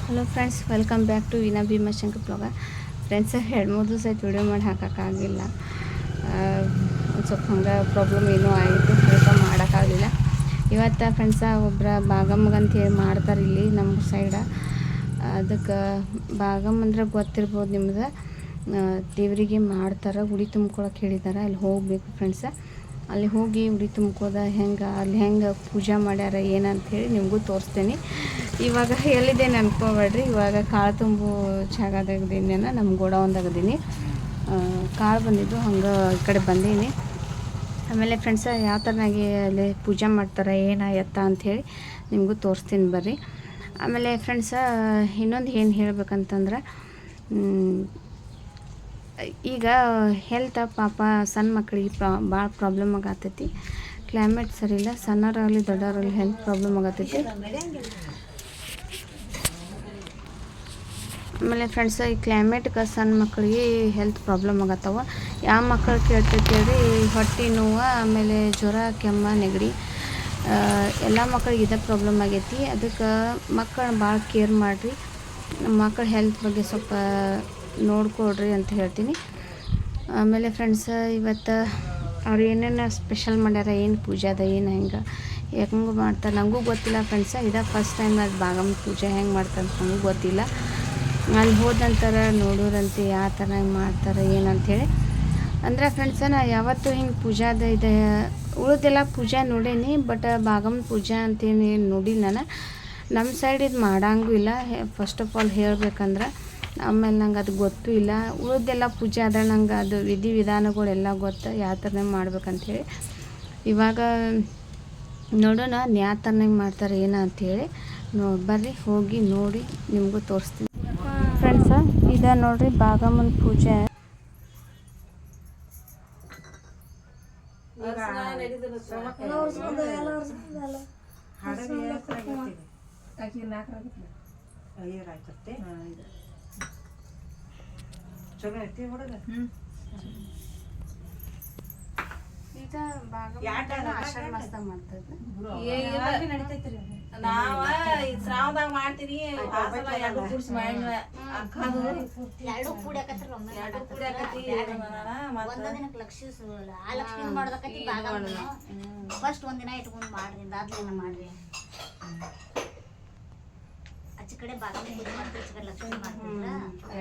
Hello friends, welcome back to Veena Bhimashankar blogger. Friends, 2-3 ದಿವಸ ಆಯ್ತು video ಮಾಡಿ ಹಾಕೋಕ್ಕಾಗಿಲ್ಲ. ಒಂದು ಸ್ವಲ್ಪ ಹಂಗೆ ಪ್ರಾಬ್ಲಮ್ ಏನೂ ಆಯಿತು, ಅದಕ್ಕೆ ಮಾಡೋಕ್ಕಾಗಲಿಲ್ಲ. ಇವತ್ತು ಫ್ರೆಂಡ್ಸ ಒಬ್ಬರ ಭಾಗಮ್ಮಗಂತ ಹೇಳಿ ಮಾಡ್ತಾರೆ ಇಲ್ಲಿ ನಮ್ಮ ಸೈಡ. ಅದಕ್ಕೆ ಭಾಗಮ್ಮ ಅಂದ್ರೆ ಗೊತ್ತಿರ್ಬೋದು ನಿಮ್ಗೆ. ದೇವರಿಗೆ ಮಾಡ್ತಾರೆ, ಉಡಿ ತುಂಬ್ಕೊಳಕ್ಕೆ ಹೇಳಿದ್ದಾರೆ. ಅಲ್ಲಿ ಹೋಗಬೇಕು ಫ್ರೆಂಡ್ಸ. ಅಲ್ಲಿ ಹೋಗಿ ಉಡಿ ತುಂಬ್ಕೋದ ಅಲ್ಲಿ ಹೆಂಗೆ ಪೂಜೆ ಮಾಡ್ಯಾರ ಏನಂಥೇಳಿ ನಿಮಗೂ ತೋರಿಸ್ತೀನಿ. ಇವಾಗ ಎಲ್ಲಿದ್ದೇನೆ ಅನ್ಕೋಬೇಡ್ರಿ, ಇವಾಗ ಕಾಳು ತುಂಬು ಜಾಗದಾಗದೀನಿ, ನಮ್ಮ ಗೋಡೌನ್ದಾಗದೀನಿ. ಕಾಳು ಬಂದಿದ್ದು ಹಂಗೆ ಈ ಕಡೆ ಬಂದೀನಿ. ಆಮೇಲೆ ಫ್ರೆಂಡ್ಸ ಯಾವ ಥರನಾಗಿ ಅಲ್ಲಿ ಪೂಜೆ ಮಾಡ್ತಾರೆ ಎತ್ತ ಅಂಥೇಳಿ ನಿಮಗೂ ತೋರಿಸ್ತೀನಿ ಬರ್ರಿ. ಆಮೇಲೆ ಫ್ರೆಂಡ್ಸ ಇನ್ನೊಂದು ಏನು ಹೇಳ್ಬೇಕಂತಂದ್ರೆ, ಈಗ ಹೆಲ್ತ್ ಪಾಪ ಸಣ್ಣ ಮಕ್ಕಳಿಗೆ ಭಾಳ ಪ್ರಾಬ್ಲಮ್ ಆಗತ್ತೈತಿ. ಕ್ಲೈಮೇಟ್ ಸರಿ ಇಲ್ಲ, ಸಣ್ಣವರಾಗಲಿ ದೊಡ್ಡವರಾಗಲಿ ಹೆಲ್ತ್ ಪ್ರಾಬ್ಲಮ್ ಆಗತ್ತೈತಿ. ಆಮೇಲೆ ಫ್ರೆಂಡ್ಸ ಈ ಕ್ಲೈಮೇಟ್ಗೆ ಸಣ್ಣ ಮಕ್ಕಳಿಗೆ ಹೆಲ್ತ್ ಪ್ರಾಬ್ಲಮ್ ಆಗತ್ತವ. ಯಾವ ಮಕ್ಕಳು ಕೇಳ್ತೈತಿ ಹೇಳ್ರಿ, ಹೊಟ್ಟೆ ನೋವು, ಆಮೇಲೆ ಜ್ವರ, ಕೆಮ್ಮು, ನೆಗಡಿ, ಎಲ್ಲ ಮಕ್ಕಳಿಗೆ ಇದೇ ಪ್ರಾಬ್ಲಮ್ ಆಗೈತಿ. ಅದಕ್ಕೆ ಮಕ್ಕಳನ್ನ ಭಾಳ ಕೇರ್ ಮಾಡಿರಿ. ಮಕ್ಕಳ ಹೆಲ್ತ್ ಬಗ್ಗೆ ಸ್ವಲ್ಪ ನೋಡ್ಕೊಳ್ರಿ ಅಂತ ಹೇಳ್ತೀನಿ. ಆಮೇಲೆ ಫ್ರೆಂಡ್ಸ ಇವತ್ತು ಅವ್ರು ಏನೇನು ಸ್ಪೆಷಲ್ ಮಾಡ್ಯಾರ, ಏನು ಪೂಜೆ ಅದ, ಏನು ಹೆಂಗೆ ಮಾಡ್ತಾರೆ ನನಗೂ ಗೊತ್ತಿಲ್ಲ ಫ್ರೆಂಡ್ಸ. ಇದೇ ಫಸ್ಟ್ ಟೈಮ್ ಅದು ಭಾಗಮ್ಮ ಪೂಜೆ ಹೆಂಗೆ ಮಾಡ್ತಾರೆ ಅಂತ ನನಗೂ ಗೊತ್ತಿಲ್ಲ. ಅಲ್ಲಿ ಹೋದ ನಂತರ ನೋಡೋರಂತೆ ಯಾವ ಥರ ಮಾಡ್ತಾರೆ ಏನಂಥೇಳಿ. ಅಂದರೆ ಫ್ರೆಂಡ್ಸ ನಾ ಯಾವತ್ತೂ ಹಿಂಗೆ ಪೂಜಾದ ಇದೆ ಉಳಿದೆಲ್ಲ ಪೂಜೆ ನೋಡೀನಿ, ಬಟ್ ಭಾಗಮ್ಮ ಪೂಜೆ ಅಂತೇನು ನೋಡಿಲ್ಲ ನಾನು. ನಮ್ಮ ಸೈಡ್ ಇದು ಮಾಡಂಗೂ ಇಲ್ಲ, ಫಸ್ಟ್ ಆಫ್ ಆಲ್ ಹೇಳ್ಬೇಕಂದ್ರೆ. ಆಮೇಲೆ ನಂಗೆ ಅದು ಗೊತ್ತೂ ಇಲ್ಲ. ಉಳಿದೆಲ್ಲ ಪೂಜೆ ಆದ್ರೆ ನಂಗೆ ಅದು ವಿಧಾನಗಳೆಲ್ಲ ಗೊತ್ತು, ಯಾವ ಥರನೇ ಮಾಡ್ಬೇಕಂಥೇಳಿ. ಇವಾಗ ನೋಡೋಣ ಯಾವ ಥರನಾಗ ಮಾಡ್ತಾರೆ ಅಂಥೇಳಿ. ಬರ್ರಿ ಹೋಗಿ ನೋಡಿ ನಿಮಗೂ ತೋರಿಸ್ತೀನಿ. ಫ್ರೆಂಡ್ಸ ಇದೆ ನೋಡಿರಿ ಭಾಗಮ್ಮನ ಪೂಜೆ. ಚಲೋ ಐತಿ ಹುಡುಗ. ಈಗ ಆಷಾಢ ಮಾಸದಾಗ ಮಾಡ್ತದ. ನಾವ ಶ್ರಾವಣದಾಗ ಮಾಡ್ತೀವಿ. ಎರಡು ಕೂಡಿಸಿ ಮಾಡಿದ್ವಿ. ಎರಡು ಕೂಡಕತ್ರಿ ಲಕ್ಷ್ಮಿ ಮಾಡೋದಕ್ಕತಿ ಫಸ್ಟ್ ಒಂದಿನ ಇಟ್ಕೊಂಡು ಮಾಡ್ರಿ, ಅದಾದ್ಮೇಲೆ ಮಾಡ್ರಿ. ಆಚೆ ಕಡೆ ಬಾಗಿಲು ಪೂಜೆ ಮಾಡ್ತೀವಿ, ಆಚೆ ಕಡೆ ಲಕ್ಷ್ಮಿ ಮಾಡ್ತಿದ್ರ.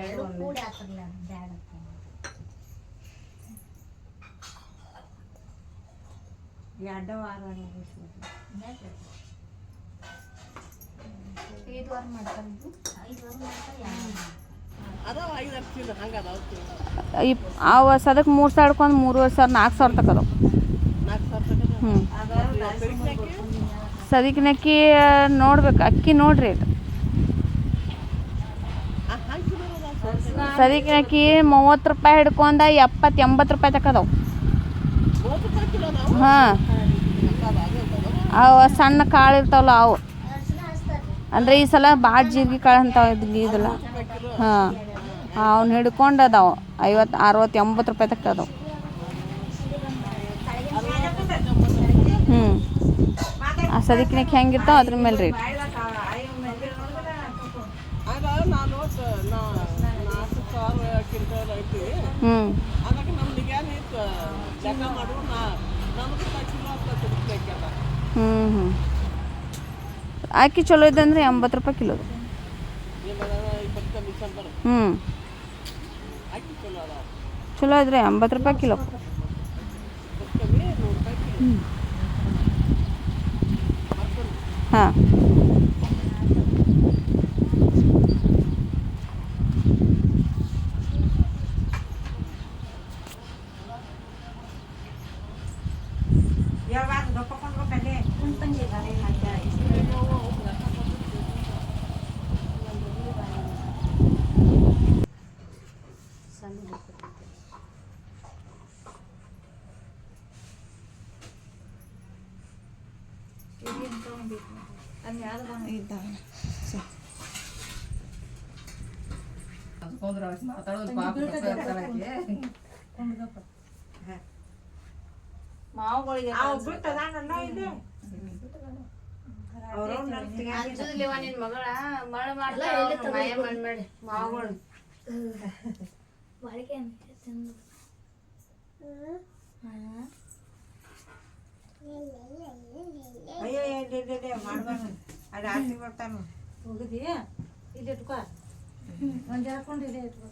ಎರಡು ಕೂಡಿ ಹಾಕ್ತಿರ್ಲ ಬ್ಯಾಡ. ಎರಡು ವಾರ 5 ವಾರ ಮಾಡ್ತಾರೆ. 5 ವಾರ ಮಾಡ್ತಾರೆ. ಅವು ಸದಕ್ಕೆ 3 ಸಾವಿರಕ್ಕೊಂದು 3,500 4,000 ತಗೋದು. ಸದಿಕಿನಕ್ಕಿ ನೋಡ್ಬೇಕು, ಅಕ್ಕಿ ನೋಡ್ರಿ. ಸದಿಕಿನಕ್ಕಿ 30 ರೂಪಾಯಿ ಹಿಡ್ಕೊಂಡ 70-80 ರೂಪಾಯಿ ತಕ್ಕದವು. ಹಾಂ, ಅವು ಸಣ್ಣ ಕಾಳು ಇರ್ತಾವಲ್ಲ ಅವು. ಅಂದರೆ ಈ ಸಲ ಭಾಳ ಜೀರಿಗೆ ಕಾಳು ಅಂತಾವ ಇದಲ್ಲ. ಹಾಂ, ಅವ್ನು ಹಿಡ್ಕೊಂಡು ಅದಾವು 50-60-80 ರೂಪಾಯಿ ತಕ್ಕದವು. ಆ ಸದಿಕಿನಕ್ಕೆ ಹೆಂಗಿರ್ತಾವ ಅದ್ರ ಮೇಲೆ ರೇಟ್. ಅಕ್ಕಿ ಚಲೋ ಇದೆ ಅಂದರೆ 80 ರೂಪಾಯಿ ಕಿಲೋ. ಚಲೋ ಇದ್ರೆ 80 ರೂಪಾಯಿ ಕಿಲೋ. ಹಾಂ, ಮಾವುಗಳಿಗೆ ಅಂಜುದಿಲ್ಲವ ನಿನ್ ಮಗಳ ಮಳ ಮಾಡ್ತಾಳ ಮಾಯ ಮಾಡಿ ಮಾವುಗಳು ಬಾಳಿಕೆ ಅಯ್ಯೋ ಮಾಡ್ಬಾರ್ದು ಅದು ಆರ್ತಿ ಬರ್ತಾನು ಹೋಗಿದೀಯ ಇಲ್ಲಿ ಇಟ್ಕೋ ಒಂದು ಹಾಕೊಂಡು ಇಲ್ಲಿ ಇಟ್ಕೋ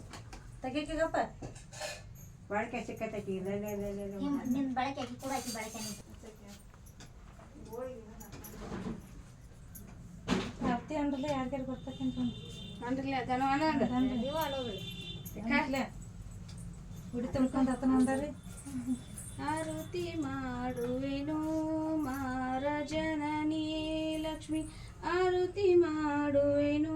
ತೆಗಿಕಪ್ಪ ಬಾಳಿಕೆ ಸಿಕ್ಕತ್ತೈತಿ ಇಲ್ಲ ನಿನ್ನ ಬಳಕೆ ಅಕ್ಕಿ ಕೂಡ ಅಕ್ಕಿ ಬಳಕೆ ಅತ್ತಿ ಅಂದ್ರಲ್ಲ ಯಾರ್ಯಾರು ಬರ್ತಕ್ಕಂತ ಅಂದ್ರಲ್ಲ ಅದನ್ನು ಅನ್ನಂಗ ನೀವು ಅಳೋದು ಹುಡಿ ತುಂಬ್ಕೊಂಡು ಹತ್ತನ ಅಂದಾರಿ ಆರತಿ ಮಾಡುವೆನು ಮಾರ ಜನನಿಯೇ ಲಕ್ಷ್ಮಿ ಆರತಿ ಮಾಡುವೆನು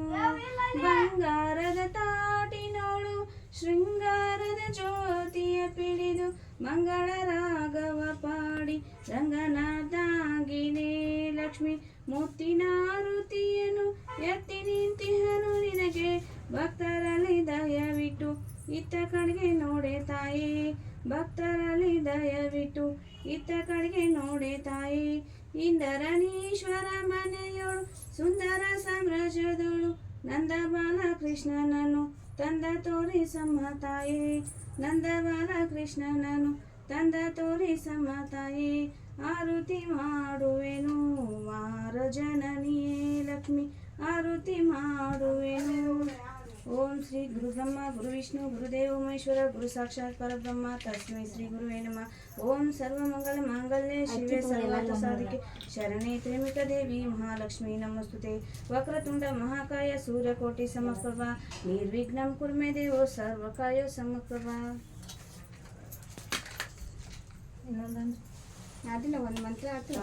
ಬಂಗಾರದ ತಾಟಿನೋಳು ಶೃಂಗಾರದ ಜ್ಯೋತಿಯ ಪಿಡಿದು ಮಂಗಳ ರಾಗವ ಪಾಡಿ ರಂಗನಾಥಾಗಿನೇ ಲಕ್ಷ್ಮಿ ಮುತ್ತಿನ ಆರುತಿಯನ್ನು ಎತ್ತಿ ನಿಂತಿಹನು ನಿನಗೆ ಭಕ್ತರಲ್ಲಿ ದಯವಿಟ್ಟು ಇತ್ತ ಕಡೆಗೆ ನೋಡೆ ತಾಯಿ ಭಕ್ತರಲ್ಲಿ ದಯವಿಟ್ಟು ಇತ್ತ ಕಡೆಗೆ ನೋಡೆ ತಾಯಿ ಇಂದರನೀಶ್ವರ ಮನೆಯೋಳು ಸುಂದರ ಸಾಮ್ರಾಜ್ಯದೋಳು ನಂದ ಬಾಲಕೃಷ್ಣನನ್ನು ತಂದ ತೋರಿಸಮ್ಮ ತಾಯಿ ನಂದ ಬಾಲಕೃಷ್ಣನನ್ನು ತಂದ ತೋರಿಸಮ್ಮ ತಾಯಿ ಆರತಿ ಮಾಡುವೆನು ಮಾರ ಜನನಿಯೇ ಲಕ್ಷ್ಮಿ ಆರತಿ ಮಾಡುವೆನು ಓಂ ಶ್ರೀ ಗುರು ಬ್ರಹ್ಮ ಗುರು ವಿಷ್ಣು ಗುರುದೇವ ಮಹೇಶ್ವರ ಗುರು ಸಾಕ್ಷಾತ್ ಪರಬ್ರಹ್ಮ ತಸ್ಮೈ ಶ್ರೀ ಗುರುವೇ ನಮಃ ಓಂ ಸರ್ವಮಂಗಲ ಮಾಂಗಲ್ಯೆ ಶಿವೆ ಸರ್ವಾರ್ಥ ಸಾಧಿಕೆ ಶರಣೆ ತ್ರ್ಯಂಬಕ ದೇವಿ ಮಹಾಲಕ್ಷ್ಮೀ ನಮಸ್ತುತೆ ವಕ್ರತುಂಡ ಮಹಾಕಾಯ ಸೂರ್ಯಕೋಟಿ ಸಮಪ್ರಭ ನಿರ್ವಿಘ್ನಂ ಕುರ್ಮೆ ದೇವೋ ಸರ್ವಕಾಯ ಸಮಪ್ರಭ ಇನ್ನೊಂದಂದ್ರೆ ಅದಿಲ್ಲ ಒಂದು ಮಂತ್ರ ಆಗ್ತದೆ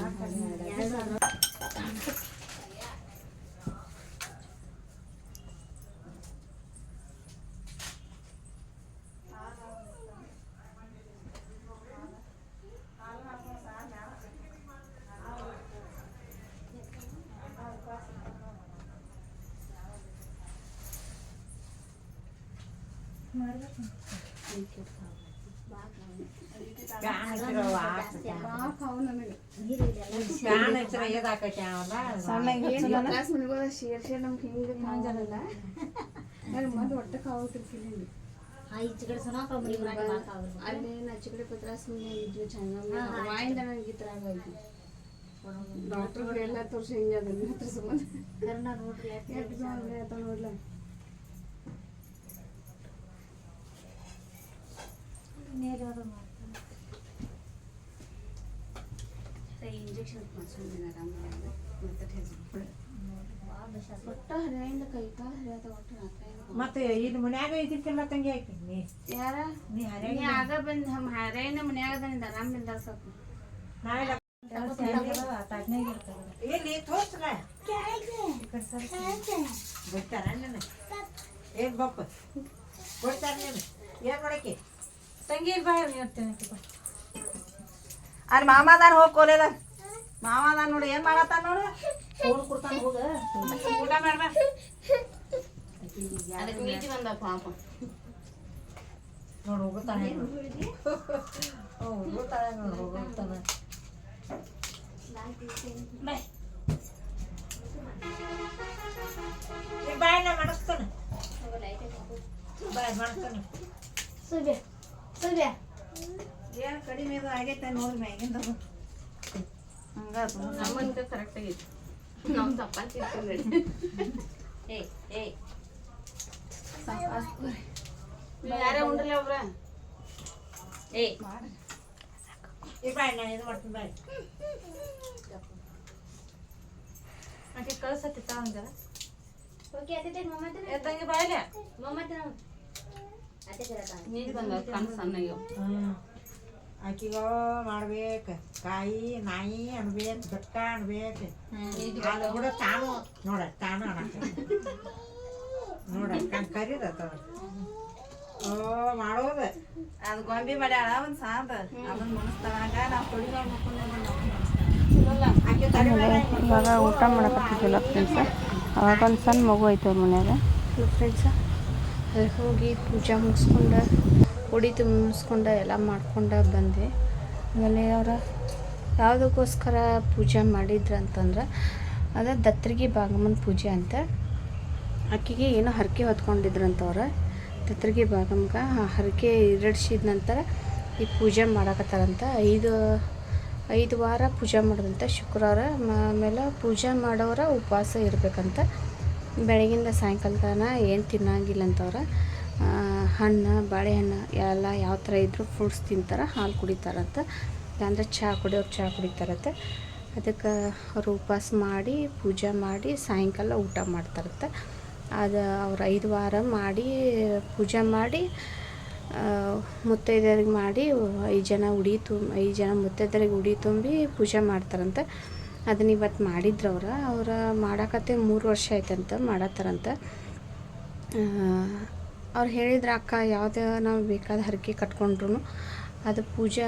ಮಾಡ್ಬೇಕು ಈಚೆಗಡೆ ಸೊನಾಕ ಅಲ್ಲಿ ನಚ್ಚಕಡೆ ಪತ್ರಾಸ್ ಇದ್ವಿ ಚೆನ್ನಾಗಿ ವಾಯಿಂದ ನನಗೆ ಈ ಥರ ಆಗೋಯ್ತು ಡಾಕ್ಟರ್ಗಳು ಎಲ್ಲ ತೋರಿಸಿ ಹಿಂಗೆ ಅದನ್ನ ಹತ್ರ ಸಂಬಂಧ ಕರ್ನ ನೋಡ್ರಿ ನೋಡ್ಲ ನೇರವಾದ ಇಂಜೆಕ್ಷನ್ ಮಾಡ್ಸೋದಿನ ಆರಾಮಾಗಿ ಒಟ್ಟ ಹರಿಯಿಂದ ಕೈ ಕಾಲು ಹರಿಯದ ಒಟ್ಟು ಮತ್ತೆ ಇಲ್ಲಿ ಮನ್ಯಾಗ ಇದಕ್ಕೆಲ್ಲ ತಂಗಿ ಹಾಕಿ ನೀ ಯಾರ ನೀ ನೀ ಆಗ ಬಂದು ನಮ್ಮ ಹರಿಯಿಂದ ಮನ್ಯಾಗ ನಿಂದ ಆರಾಮಿಲ್ದಾಗ ಸಾಕು ನಾವೆಲ್ಲ ತಾಟ್ನಾಗ ಇರ್ತಾರೆ ಇಲ್ಲಿ ತೋರ್ಸಲ್ಲ ಬಿಡ್ತಾರ ನನ್ನ ಏನ್ ಬಪ್ಪ ಕೊಡ್ತಾರ ನೀನು ಏನ್ ಮಾಡಕ್ಕೆ ತಂಗಿ ಬಾಯ್ ಇರ್ತೇನೆ ಅಲ್ಲಿ ಮಾಮಾದಾನ ಹೋಗ್ಕೋಲೇದ ಮಾಮಾದಾನ ನೋಡಿ ಏನ್ ಮಾಡತ್ತಾನ ನೋಡು ಫೋನ್ ಕೊಡ್ತಾನ ಹೋಗ ಊಟ ಮಾಡ್ಬಾ ಅದಕ್ಕೆ ಮೀಟಿ ಬಂದ ಪಾಪ ನೋಡು ಹೋಗುತ್ತಾನೆ ಹೋಗುತ್ತಾಳೆ ನೋಡು ಹೋಗುತ್ತಾನೆ ಬಾಯ್ನ ಮಾಡಿಸ್ತಾನೆ ಬಾಯ್ ಮಾಡಿಸ್ತಾನೆ ಸುಬ್ಯ ಸುಬ್ಯ ಏನ್ ಕಡಿಮೆ ಇದು ಆಗೈತೆ ನೋಡ್ರಿ ಮ್ಯಾಗಿಂದ ಹಂಗ ನಮ್ಮಂತ ಕರೆಕ್ಟ್ ಆಗೈತಿ ನಾವು ತಪ್ಪಾಗಿ ತಿಳ್ಕೊಂಡ್ರಿ ಯಾರೇ ಉಂಡ್ರಲ್ಲ ಒಬ್ರ ಈ ಬಾಯ್ ನಾನು ಇದು ಮಾಡ್ತೀನಿ ಬಾಯ್ ಆಕೆ ಕಳ್ಸತ್ತಿ ತಾವಂಜರ ಓಕೆ ಅತ್ತೆ ಮಮ್ಮತ್ತೆ ಎತ್ತಂಗಿ ಬಾಯ್ಲೆ ಮಮ್ಮತ್ತೆ ಅತ್ತೆ ಕರತಾ ನೀರು ಬಂದ ಕಣ್ಣು ಸಣ್ಣಗೆ ಆಕಿಗ ಮಾಡ್ಬೇಕು ಕಾಯಿ ನಾಯಿ ಅನ್ಬೇಕು ಬೆಟ್ಟ ಅನ್ಬೇಕು ಅದು ಕೂಡ ತಾನು ನೋಡ ತಾನು ಅನ್ನಕ್ಕೆ ನೋಡ ಕರೀದತ್ತ ಓ ಮಾಡೋದ ಅದು ಗೊಂಬಿ ಮಾಡ್ಯಾಳ ಒಂದ್ ಸಾಂದ ಅದನ್ನ ಮುಣಿಸ್ತಾಳಾಗ ನಾವು ತೊಡಿಗಳು ಇವಾಗ ಊಟ ಮಾಡಕತ್ತಿದ್ದಿಲ್ಲ ಫ್ರೆಂಡ್ಸ ಅವಾಗ ಒಂದು ಸಣ್ಣ ಮಗು ಐತೆ ಅವ್ರ ಮನ್ಯಾಗ ಫ್ರೆಂಡ್ಸ ಅಲ್ಲಿ ಹೋಗಿ ಪೂಜೆ ಮುಗಿಸ್ಕೊಂಡು ಉಡಿ ತುಂಬಿಸ್ಕೊಂಡು ಎಲ್ಲ ಮಾಡ್ಕೊಂಡು ಬಂದ್ವಿ ಆಮೇಲೆ ಅವ್ರ ಯಾವುದಕ್ಕೋಸ್ಕರ ಪೂಜೆ ಮಾಡಿದ್ರು ಅಂತಂದ್ರೆ ಅದು ದತ್ತರಿಗೆ ಬಾಗಮ್ಮನ ಪೂಜೆ ಅಂತ. ಆಕೆಗೆ ಏನೋ ಹರಕೆ ಹೊತ್ಕೊಂಡಿದ್ರಂತವ್ರು. ದತ್ತರಿಗೆ ಬಾಗಮ್ಗೆ ಹರಕೆ ಈಡೇರಿಸಿದ ನಂತರ ಈ ಪೂಜೆ ಮಾಡಕತ್ತಾರಂತ. 5 ವಾರ ಪೂಜೆ ಮಾಡೋದಂತ. ಶುಕ್ರವಾರ ಆಮೇಲೆ ಪೂಜೆ ಮಾಡೋರ ಉಪವಾಸ ಇರಬೇಕಂತ. ಬೆಳಗಿಂದ ಸಾಯಂಕಾಲ ತನಕ ಏನು ತಿನ್ನಂಗಿಲ್ಲ ಅಂತವ್ರು. ಹಣ್ಣು, ಬಾಳೆಹಣ್ಣು ಎಲ್ಲ ಯಾವ ಥರ ಇದ್ದರೂ ಫ್ರೂಟ್ಸ್ ತಿಂತಾರೆ, ಹಾಲು ಕುಡಿತಾರಂತ. ಇಲ್ಲಾಂದ್ರೆ ಚಹಾ ಕುಡಿಯೋರು ಚಹಾ ಕುಡಿತಾರಂತೆ. ಅದಕ್ಕೆ ಅವರು ಉಪವಾಸ ಮಾಡಿ ಪೂಜೆ ಮಾಡಿ ಸಾಯಂಕಾಲ ಊಟ ಮಾಡ್ತಾರಂತೆ. ಅದು ಅವ್ರು 5 ವಾರ ಮಾಡಿ ಪೂಜೆ ಮಾಡಿ ಮುತ್ತೈದೆಯರಿಗೆ ಮಾಡಿ 5 ಜನ ಮುತ್ತೈದೆಯರಿಗೆ ಉಡಿ ತುಂಬಿ ಪೂಜೆ ಮಾಡ್ತಾರಂತೆ. ಅದನ್ನ ಇವತ್ತು ಮಾಡಿದ್ರು ಅವ್ರು ಮಾಡಾಕತ್ತೆ 3 ವರ್ಷ ಆಯ್ತಂತ ಮಾಡತ್ತಾರಂತ. ಅವ್ರು ಹೇಳಿದ್ರು, ಅಕ್ಕ ಯಾವುದೇ ನಾವು ಬೇಕಾದ ಹರಕೆ ಕಟ್ಕೊಂಡ್ರು ಅದು ಪೂಜೆ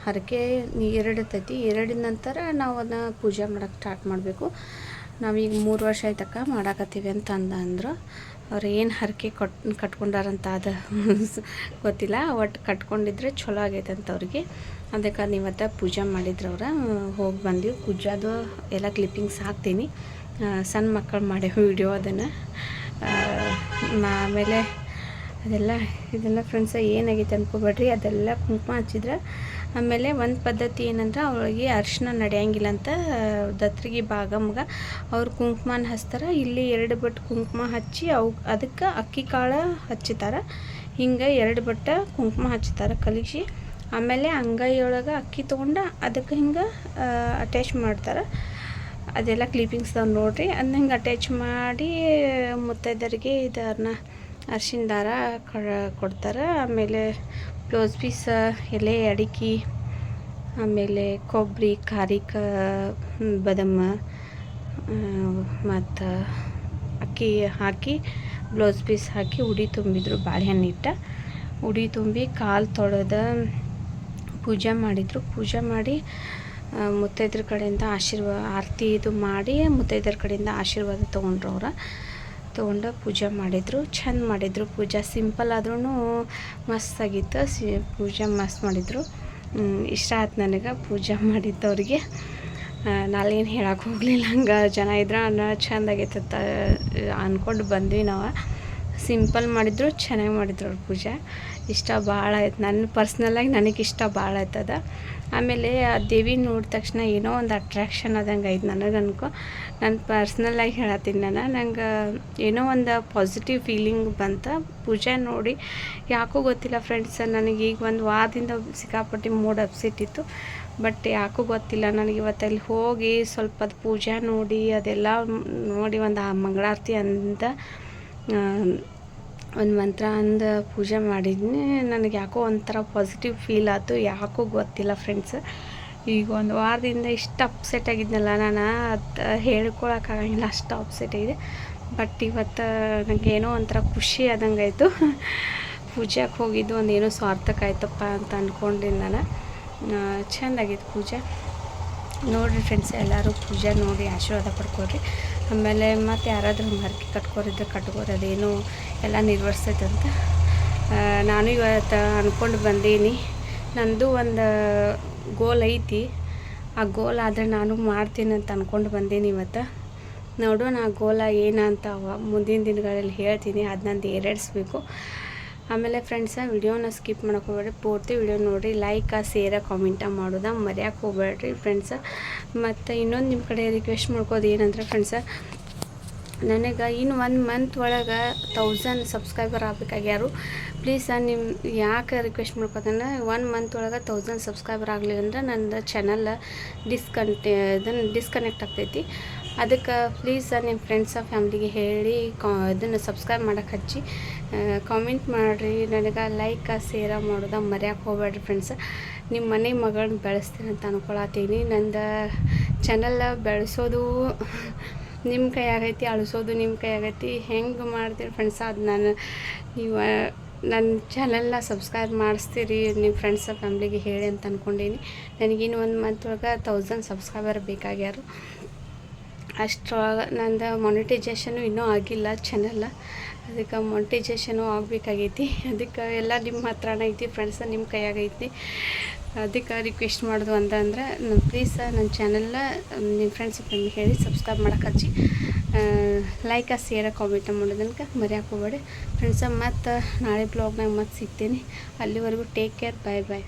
ಹರಕೆ 2 ಇರ್ತೈತಿ. 2 ನಂತರ ನಾವು ಅದನ್ನ ಪೂಜೆ ಮಾಡೋಕ್ಕೆ ಸ್ಟಾರ್ಟ್ ಮಾಡಬೇಕು. ನಾವೀಗ 3 ವರ್ಷ ಆಯ್ತಕ್ಕ ಮಾಡಾಕತ್ತೀವಿ ಅಂತ ಅಂದರು. ಅವ್ರು ಏನು ಹರಕೆ ಕಟ್ಕೊಂಡಾರಂತ ಅದು ಗೊತ್ತಿಲ್ಲ. ಒಟ್ಟು ಕಟ್ಕೊಂಡಿದ್ರೆ ಚಲೋ ಆಗೈತಂತ ಅವ್ರಿಗೆ. ಅದಕ್ಕೆ ಇವತ್ತು ಪೂಜೆ ಮಾಡಿದ್ರು ಹೋಗಿ ಬಂದ್ವಿ. ಪೂಜಾದು ಎಲ್ಲ ಕ್ಲಿಪ್ಪಿಂಗ್ಸ್ ಹಾಕ್ತೀನಿ. ಸಣ್ಣ ಮಕ್ಕಳು ಮಾಡೋ ವಿಡಿಯೋ ಅದನ್ನು. ಆಮೇಲೆ ಇದೆಲ್ಲ ಫ್ರೆಂಡ್ಸ ಏನಾಗೈತೆ ಅನ್ಕೋಬೇಡ್ರಿ. ಅದೆಲ್ಲ ಕುಂಕುಮ ಹಚ್ಚಿದ್ರೆ ಆಮೇಲೆ ಒಂದು ಪದ್ಧತಿ ಏನಂದ್ರೆ ಅವಳಿಗೆ ಅರಿಶಿನ ನಡೆಯಂಗಿಲ್ಲ ಅಂತ. ದತ್ತರಿಗೆ ಬಾಗಮ್ಗೆ ಅವ್ರು ಕುಂಕುಮನ ಹಚ್ತಾರೆ. ಇಲ್ಲಿ 2 ಬಟ್ಟು ಕುಂಕುಮ ಹಚ್ಚಿ ಅದಕ್ಕೆ ಅಕ್ಕಿ ಕಾಳು ಹಚ್ಚಿತಾರೆ. ಹಿಂಗೆ 2 ಬಟ್ಟು ಕುಂಕುಮ ಹಚ್ಚಿತಾರೆ ಕಲಿಸಿ. ಆಮೇಲೆ ಅಂಗೈಯೊಳಗೆ ಅಕ್ಕಿ ತೊಗೊಂಡು ಅದಕ್ಕೆ ಹಿಂಗೆ ಅಟ್ಯಾಚ್ ಮಾಡ್ತಾರೆ. ಅದೆಲ್ಲ ಕ್ಲಿಪ್ಪಿಂಗ್ಸ್ ನೋಡಿರಿ. ಅದನ್ನ ಹಿಂಗೆ ಅಟ್ಯಾಚ್ ಮಾಡಿ ಮುತ್ತೈದರಿಗೆ ಇದನ್ನ ಅರಿಶಿನ ದಾರ ಕೊಡ್ತಾರೆ. ಆಮೇಲೆ ಬ್ಲೌಸ್ ಪೀಸ್, ಎಲೆ ಅಡಿಕೆ, ಆಮೇಲೆ ಕೊಬ್ಬರಿ, ಖಾರಿಕ, ಬದಮ್ಮ ಮತ್ತು ಅಕ್ಕಿ ಹಾಕಿ ಬ್ಲೌಸ್ ಪೀಸ್ ಹಾಕಿ ಉಡಿ ತುಂಬಿದ್ರು. ಬಾಳೆಹಣ್ಣಿಟ್ಟು ಉಡಿ ತುಂಬಿ ಕಾಲು ತೊಳೆದು ಪೂಜೆ ಮಾಡಿದರು. ಪೂಜೆ ಮಾಡಿ ಮುತ್ತೈದರ ಕಡೆಯಿಂದ ಆರತಿ ಇದು ಮಾಡಿ ಮುತ್ತೈದರ ಕಡೆಯಿಂದ ಆಶೀರ್ವಾದ ತೊಗೊಂಡು ಪೂಜೆ ಮಾಡಿದರು. ಚೆಂದ ಮಾಡಿದರು ಪೂಜೆ. ಸಿಂಪಲ್ ಆದ್ರೂ ಮಸ್ತಾಗಿತ್ತು. ಪೂಜೆ ಮಸ್ತ್ ಮಾಡಿದರು. ಇಷ್ಟ ಆಯ್ತು ನನಗೆ ಪೂಜೆ ಮಾಡಿದ್ದವ್ರಿಗೆ. ನಾನೇನು ಹೇಳಕ್ಕೆ ಹೋಗಲಿಲ್ಲ. ಹಂಗೆ ಜನ ಇದ್ರೆ ಚೆಂದಾಗೈತೆ ಅಂತ ಅಂದ್ಕೊಂಡು ಬಂದ್ವಿ ನಾವು. ಸಿಂಪಲ್ ಮಾಡಿದ್ರು, ಚೆನ್ನಾಗಿ ಮಾಡಿದ್ರು ಅವ್ರ ಪೂಜೆ. ಇಷ್ಟ ಭಾಳ ಆಯ್ತು. ಪರ್ಸ್ನಲಾಗಿ ನನಗೆ ಇಷ್ಟ ಭಾಳ ಆಯ್ತದ. ಆಮೇಲೆ ಆ ದೇವಿ ನೋಡಿದ ತಕ್ಷಣ ಏನೋ ಒಂದು ಅಟ್ರ್ಯಾಕ್ಷನ್ ಆದಂಗೆ ಆಯ್ತು ನನಗೆ ನಾನು ಪರ್ಸ್ನಲಾಗಿ ಹೇಳತ್ತೀನಿ. ನಂಗೆ ಏನೋ ಒಂದು ಪಾಸಿಟಿವ್ ಫೀಲಿಂಗ್ ಬಂತು ಪೂಜೆ ನೋಡಿ. ಯಾಕೋ ಗೊತ್ತಿಲ್ಲ ಫ್ರೆಂಡ್ಸ್, ನನಗೆ ಈಗ 1 ವಾರದಿಂದ ಸಿಕ್ಕಾಪಟ್ಟಿ ಮೂಡ್ ಅಪ್ಸೆಟ್ ಇತ್ತು. ಬಟ್ ಯಾಕೋ ಗೊತ್ತಿಲ್ಲ ನನಗೆ ಇವತ್ತಲ್ಲಿ ಹೋಗಿ ಸ್ವಲ್ಪ ಅದು ಪೂಜೆ ನೋಡಿ ಅದೆಲ್ಲ ನೋಡಿ ಒಂದು ಮಂಗಳಾರತಿ ಅಂತ ಒಂದು ಮಂತ್ರ ಅಂದು ಪೂಜೆ ಮಾಡಿದ್ನಿ. ನನಗೆ ಯಾಕೋ ಒಂಥರ ಪಾಸಿಟಿವ್ ಫೀಲ್ ಆಯ್ತು. ಯಾಕೋ ಗೊತ್ತಿಲ್ಲ ಫ್ರೆಂಡ್ಸ್. ಈಗ 1 ವಾರದಿಂದ ಇಷ್ಟು ಅಪ್ಸೆಟ್ ಆಗಿದ್ನಲ್ಲ ನಾನು, ಅದು ಹೇಳ್ಕೊಳಕ್ಕಾಗಂಗಿಲ್ಲ, ಅಷ್ಟು ಅಪ್ಸೆಟ್ ಆಗಿದೆ. ಬಟ್ ಇವತ್ತು ನನಗೆ ಏನೋ ಒಂಥರ ಖುಷಿ ಆದಂಗೆ ಆಯಿತು. ಪೂಜೆಗೆ ಹೋಗಿದ್ದು ಒಂದೇನೋ ಸಾರ್ಥಕ ಆಯ್ತಪ್ಪ ಅಂತ ಅಂದ್ಕೊಂಡಿನಿ ನಾನು. ಚೆಂದಾಗಿತ್ತು ಪೂಜೆ. ನೋಡಿರಿ ಫ್ರೆಂಡ್ಸ್, ಎಲ್ಲರೂ ಪೂಜೆ ನೋಡಿ ಆಶೀರ್ವಾದ ಪಡ್ಕೊಳ್ರಿ. ಆಮೇಲೆ ಮತ್ತು ಯಾರಾದರೂ ಹರಕೆ ಕಟ್ಕೋರಿ, ಅದೇನು ಎಲ್ಲ ನಿರ್ವಹಿಸ್ತೈತಂತ. ನಾನು ಇವತ್ತು ಅಂದ್ಕೊಂಡು ಬಂದೀನಿ. ನಂದು ಒಂದು ಗೋಲ್ ಐತಿ. ಆ ಗೋಲ್ ಆದರೆ ನಾನು ಮಾಡ್ತೀನಿ ಅಂತ ಅಂದ್ಕೊಂಡು ಬಂದೀನಿ ಇವತ್ತು. ನೋಡೋಣ ಆ ಗೋಲ ಏನಂತ ಮುಂದಿನ ದಿನಗಳಲ್ಲಿ ಹೇಳ್ತೀನಿ. ಅದು ನಂದು ಈಡೇರಿಸ್ಬೇಕು. ಆಮೇಲೆ ಫ್ರೆಂಡ್ಸ, ವಿಡಿಯೋನ ಸ್ಕಿಪ್ ಮಾಡೋಕೆ ಹೋಗ್ಬೇಡ್ರಿ. ಪೂರ್ತಿ ವಿಡಿಯೋ ನೋಡಿರಿ. ಲೈಕ, ಶೇರ, ಕಾಮೆಂಟ ಮಾಡೋದು ಮರೆಯೋಕೆ ಹೋಗ್ಬೇಡ್ರಿ ಫ್ರೆಂಡ್ಸ. ಮತ್ತು ಇನ್ನೊಂದು ನಿಮ್ಮ ಕಡೆ ರಿಕ್ವೆಸ್ಟ್ ಮಾಡ್ಕೋದು ಏನಂದ್ರೆ ಫ್ರೆಂಡ್ಸ, ನನಗೆ ಇನ್ನು 1 ಮಂತ್ ಒಳಗೆ 1000 ಸಬ್ಸ್ಕ್ರೈಬರ್ ಆಗಬೇಕಾಗ್ಯಾರು. ಪ್ಲೀಸ್ ನಿಮ್ಮ ಯಾಕೆ ರಿಕ್ವೆಸ್ಟ್ ಮಾಡ್ಕೋತಂದ್ರೆ 1 ಮಂತ್ ಒಳಗೆ 1000 ಸಬ್ಸ್ಕ್ರೈಬರ್ ಆಗಲಿಲ್ಲ ಅಂದ್ರೆ ನನ್ನ ಚಾನಲ್ ಡಿಸ್ಕನೆಕ್ಟ್ ಆಗ್ತೈತಿ. ಅದಕ್ಕೆ ಪ್ಲೀಸ್ ನಿಮ್ಮ ಫ್ರೆಂಡ್ಸ ಫ್ಯಾಮ್ಲಿಗೆ ಹೇಳಿ ಇದನ್ನು ಸಬ್ಸ್ಕ್ರೈಬ್ ಮಾಡೋಕೆ ಹಚ್ಚಿ ಕಾಮೆಂಟ್ ಮಾಡಿರಿ. ನನಗೆ ಲೈಕ, ಶೇರ ಮಾಡೋದು ಮರೆಯೋಕೆ ಹೋಗ್ಬೇಡ್ರಿ ಫ್ರೆಂಡ್ಸ. ನಿಮ್ಮ ಮನೆ ಮಗಳನ್ನ ಬೆಳೆಸ್ತೀನಿ ಅಂತ ಅಂದ್ಕೊಳತ್ತೀನಿ. ನಂದು ಚಾನಲ್ ಬೆಳೆಸೋದು ನಿಮ್ಮ ಕೈಯಾಗೈತಿ, ಅಳಿಸೋದು ನಿಮ್ಮ ಕೈಯಾಗೈತಿ. ಹೆಂಗೆ ಮಾಡ್ತೀರಿ ಫ್ರೆಂಡ್ಸ, ಅದು ನೀವು ನನ್ನ ಚಾನಲ್ನ ಸಬ್ಸ್ಕ್ರೈಬ್ ಮಾಡಿಸ್ತೀರಿ ನಿಮ್ಮ ಫ್ರೆಂಡ್ಸ ಫ್ಯಾಮ್ಲಿಗೆ ಹೇಳಿ ಅಂತ ಅಂದ್ಕೊಂಡೀನಿ. ನನಗಿನ್ನು 1 ಮಂತ್ ಒಳಗೆ 1000 ಸಬ್ಸ್ಕ್ರೈಬರ್ ಬೇಕಾಗ್ಯಾರು. ಅಷ್ಟರೊಳಗೆ ನಂದು ಮಾನಿಟೈಜೇಷನು ಇನ್ನೂ ಆಗಿಲ್ಲ ಚಾನಲ್. ಅದಕ್ಕೆ ಮಾನಿಟೈಜೇಷನು ಆಗಬೇಕಾಗೈತಿ. ಅದಕ್ಕೆ ಎಲ್ಲ ನಿಮ್ಮ ಹತ್ರನೇ ಐತಿ ಫ್ರೆಂಡ್ಸ, ನಿಮ್ಮ ಕೈಯಾಗೈತಿ. ಅದಕ್ಕೆ ರಿಕ್ವೆಸ್ಟ್ ಮಾಡೋದು ಅಂತಂದ್ರೆ ಪ್ಲೀಸ್ ನನ್ನ ಚಾನಲ್ನ ನಿಮ್ಮ ಫ್ರೆಂಡ್ಸ್ ಫ್ಯಾಮಿಲಿ ಹೇಳಿ ಸಬ್ಸ್ಕ್ರೈಬ್ ಮಾಡಕ್ಕೆ ಹಚ್ಚಿ ಲೈಕ್ ಶೇರ್ ಕಾಮೆಂಟ್ ಮಾಡೋದನ್ಕ ಮರೆಯೋಕೆ ಹೋಗ್ಬೇಡಿ ಫ್ರೆಂಡ್ಸ. ಮತ್ತು ನಾಳೆ ಬ್ಲಾಗ್ನಾಗ ಮತ್ತೆ ಸಿಗ್ತೀನಿ. ಅಲ್ಲಿವರೆಗೂ ಟೇಕ್ ಕೇರ್, ಬಾಯ್ ಬಾಯ್.